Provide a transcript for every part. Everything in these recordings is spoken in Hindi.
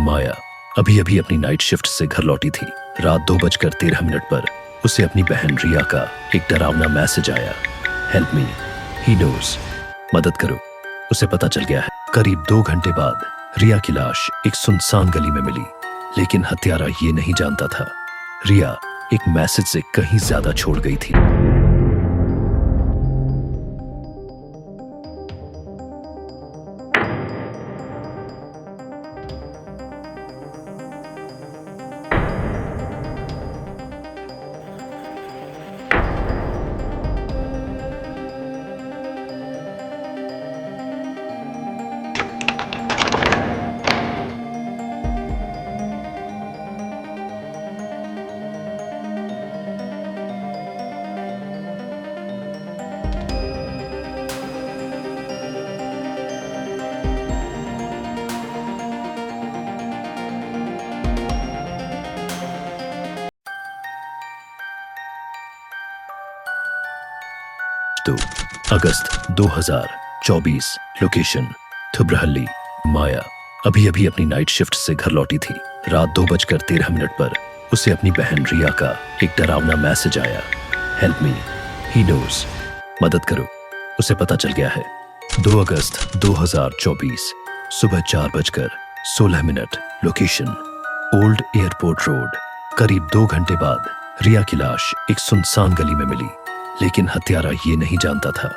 माया अभी अभी अपनी नाइट शिफ्ट से घर लौटी थी। रात 2:13 पर उसे अपनी बहन रिया का एक डरावना मैसेज आया। Help me, he knows. मदद करो, उसे पता चल गया है। करीब 2 घंटे बाद रिया की लाश एक सुनसान गली में मिली, लेकिन हत्यारा ये नहीं जानता था रिया एक मैसेज से कहीं ज्यादा छोड़ गई थी। तो अगस्त 2024, लोकेशन थुब्रहल्ली। माया अभी अभी अपनी नाइट शिफ्ट से घर लौटी थी। रात 2:13 पर उसे अपनी बहन रिया का एक डरावना मैसेज आया। Help me, he knows. मदद करो, उसे पता चल गया है। 2 अगस्त 2024, सुबह 4:16, लोकेशन ओल्ड एयरपोर्ट रोड। करीब 2 घंटे बाद रिया की लाश एक सुनसान गली में मिली, लेकिन हत्यारा ये नहीं जानता था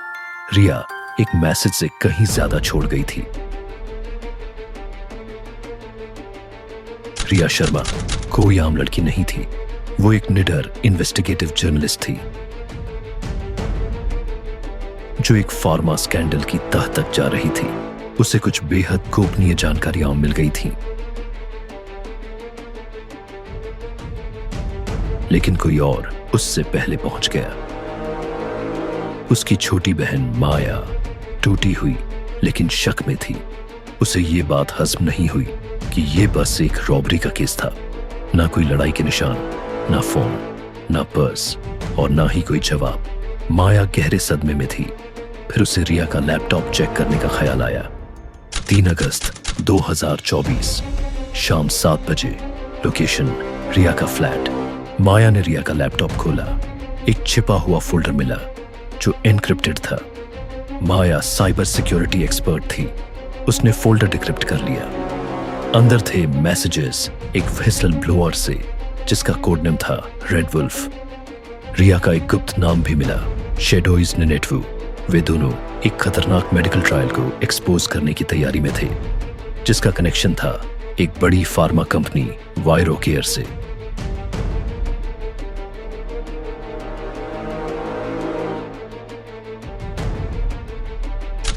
रिया एक मैसेज से कहीं ज्यादा छोड़ गई थी। रिया शर्मा कोई आम लड़की नहीं थी, वो एक निडर इन्वेस्टिगेटिव जर्नलिस्ट थी जो एक फार्मा स्कैंडल की तह तक जा रही थी। उसे कुछ बेहद गोपनीय जानकारियां मिल गई थीं, लेकिन कोई और उससे पहले पहुंच गया। उसकी छोटी बहन माया टूटी हुई लेकिन शक में थी। उसे ये बात हजम नहीं हुई कि ये बस एक रॉबरी का केस था। ना कोई लड़ाई के निशान, ना फोन, ना पर्स और ना ही कोई जवाब। माया गहरे सदमे में थी। फिर उसे रिया का लैपटॉप चेक करने का ख्याल आया। 3 अगस्त 2024, शाम 7 बजे, लोकेशन रिया का फ्लैट। माया ने रिया का लैपटॉप खोला। एक छिपा हुआ फोल्डर मिला जो एनक्रिप्टेड था। माया साइबर सिक्योरिटी एक्सपर्ट थी। उसने फोल्डर डिक्रिप्ट कर लिया। अंदर थे मैसेजेस एक व्हिसल ब्लोअर से जिसका कोड नेम था रेड वुल्फ। रिया का एक गुप्त नाम भी मिला, शेडोइज निनेटवू। वे दोनों एक खतरनाक मेडिकल ट्रायल को एक्सपोज करने की तैयारी में थे, जिसका कनेक्शन था एक बड़ी फार्मा कंपनी वायरोकेयर से।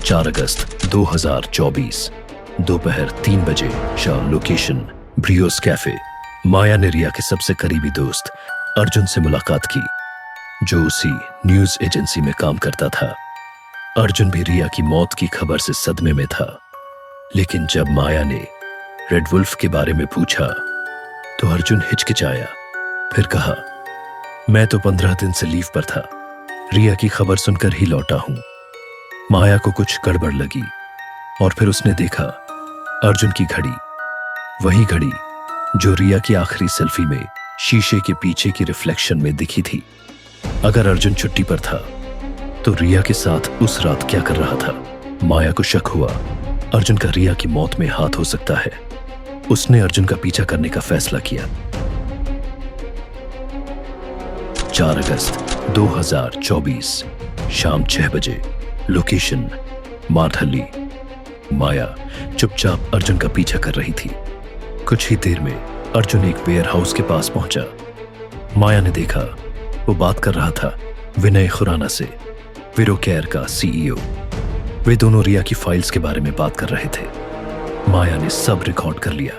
4 अगस्त 2024, दोपहर 3 बजे, शाम, लोकेशन ब्रियोस कैफे। माया ने रिया के सबसे करीबी दोस्त अर्जुन से मुलाकात की, जो उसी न्यूज एजेंसी में काम करता था। अर्जुन भी रिया की मौत की खबर से सदमे में था, लेकिन जब माया ने रेड वुल्फ के बारे में पूछा तो अर्जुन हिचकिचाया। फिर कहा, मैं तो 15 दिन से लीव पर था, रिया की खबर सुनकर ही लौटा हूं। माया को कुछ गड़बड़ लगी और फिर उसने देखा अर्जुन की घड़ी, वही घड़ी जो रिया की आखिरी सेल्फी में शीशे के पीछे की रिफ्लेक्शन में दिखी थी। अगर अर्जुन छुट्टी पर था तो रिया के साथ उस रात क्या कर रहा था? माया को शक हुआ अर्जुन का रिया की मौत में हाथ हो सकता है। उसने अर्जुन का पीछा करने का फैसला किया। 4 अगस्त 2024, शाम 6 बजे, लोकेशन मारथली। माया चुपचाप अर्जुन का पीछा कर रही थी। कुछ ही देर में अर्जुन एक वेयर हाउस के पास पहुंचा। माया ने देखा वो बात कर रहा था विनय खुराना से, वायरोकेयर का सीईओ। वे दोनों रिया की फाइल्स के बारे में बात कर रहे थे। माया ने सब रिकॉर्ड कर लिया,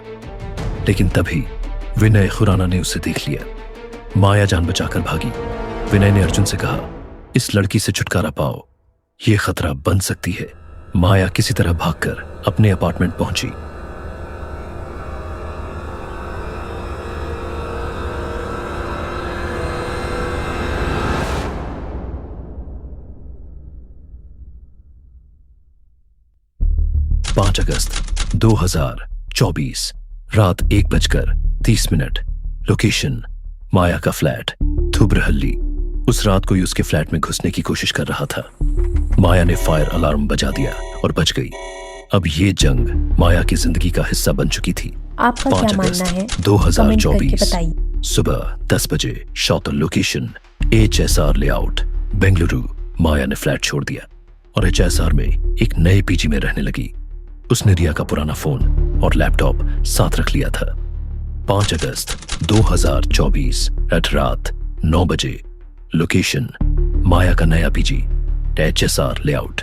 लेकिन तभी विनय खुराना ने उसे देख लिया। माया जान बचाकर भागी। विनय ने अर्जुन से कहा, इस लड़की से छुटकारा पाओ, ये खतरा बन सकती है। माया किसी तरह भागकर अपने अपार्टमेंट पहुंची। (5 अगस्त 2024, रात 1:30। लोकेशन माया का फ्लैट, थुब्रहल्ली। उस रात कोई उसके फ्लैट में घुसने की कोशिश कर रहा था। माया ने फायर अलार्म बजा दिया और बच गई। अब ये जंग माया की जिंदगी का हिस्सा बन चुकी थी। आपका 5 क्या अगस्त मानना है? 2024 बताइए। सुबह 10 बजे shot location HSR layout, Bengaluru. Maya ने फ्लैट छोड़ दिया और HSR में एक नए पीजी में रहने लगी। उसने रिया का पुराना फोन और लैपटॉप साथ रख लिया था। 5 अगस्त 2024 रात 9 बजे लोकेशन माया का नया पीजी, HSR लेआउट।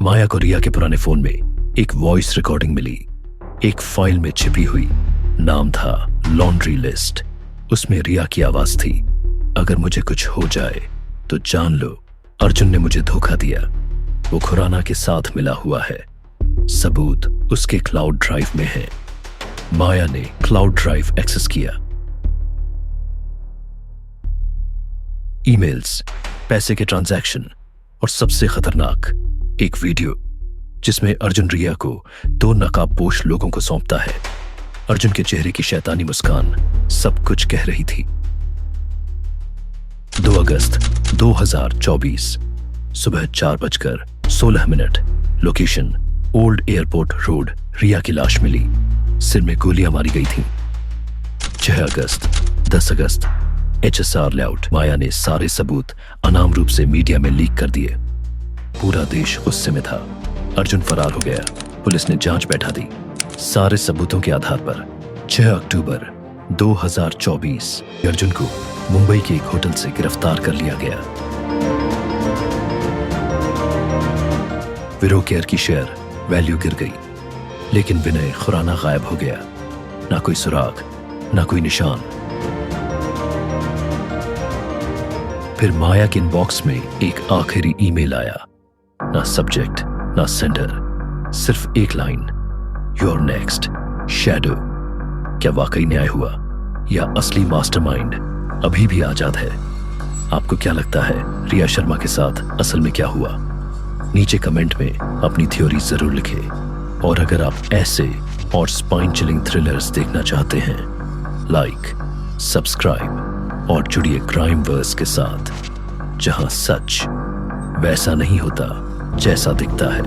माया को रिया के पुराने फोन में एक वॉइस रिकॉर्डिंग मिली। एक फाइल में छिपी हुई नाम था लॉन्ड्री लिस्ट। उसमें रिया की आवाज थी, अगर मुझे कुछ हो जाए तो जान लो अर्जुन ने मुझे धोखा दिया। वो खुराना के साथ मिला हुआ है। सबूत उसके क्लाउड ड्राइव में है। माया ने क्लाउड ड्राइव एक्सेस किया। ईमेल्स, पैसे के ट्रांजैक्शन और सबसे खतरनाक एक वीडियो जिसमें अर्जुन रिया को 2 नकाबपोश लोगों को सौंपता है। अर्जुन के चेहरे की शैतानी मुस्कान सब कुछ कह रही थी। 2 अगस्त 2024 सुबह 4:16 लोकेशन ओल्ड एयरपोर्ट रोड। रिया की लाश मिली, सिर में गोलियां मारी गई थीं। 6 अगस्त 10 अगस्त HSR लेआउट। माया ने सारे सबूत अनाम रूप से मीडिया में लीक कर दिए। पूरा देश गुस्से में था। अर्जुन फरार हो गया। पुलिस ने जांच बैठा दी। सारे सबूतों के आधार पर 6 अक्टूबर 2024 अर्जुन को मुंबई के एक होटल से गिरफ्तार कर लिया गया। विरो केयर की शेयर वैल्यू गिर गई, लेकिन विनय खुराना गायब हो गया। ना कोई सुराग, ना कोई निशान। फिर माया के इनबॉक्स में एक आखिरी ईमेल आया। ना सब्जेक्ट, ना सेंडर, सिर्फ एक लाइन, योर नेक्स्ट शैडो। क्या वाकई न्याय हुआ या असली मास्टरमाइंड अभी भी आजाद है? आपको क्या लगता है रिया शर्मा के साथ असल में क्या हुआ? नीचे कमेंट में अपनी थ्योरी जरूर लिखें। और अगर आप ऐसे और स्पाइन चिलिंग थ्रिलर्स देखना चाहते हैं, लाइक, सब्सक्राइब और जुड़िए क्राइम वर्स के साथ, जहां सच वैसा नहीं होता जैसा दिखता है।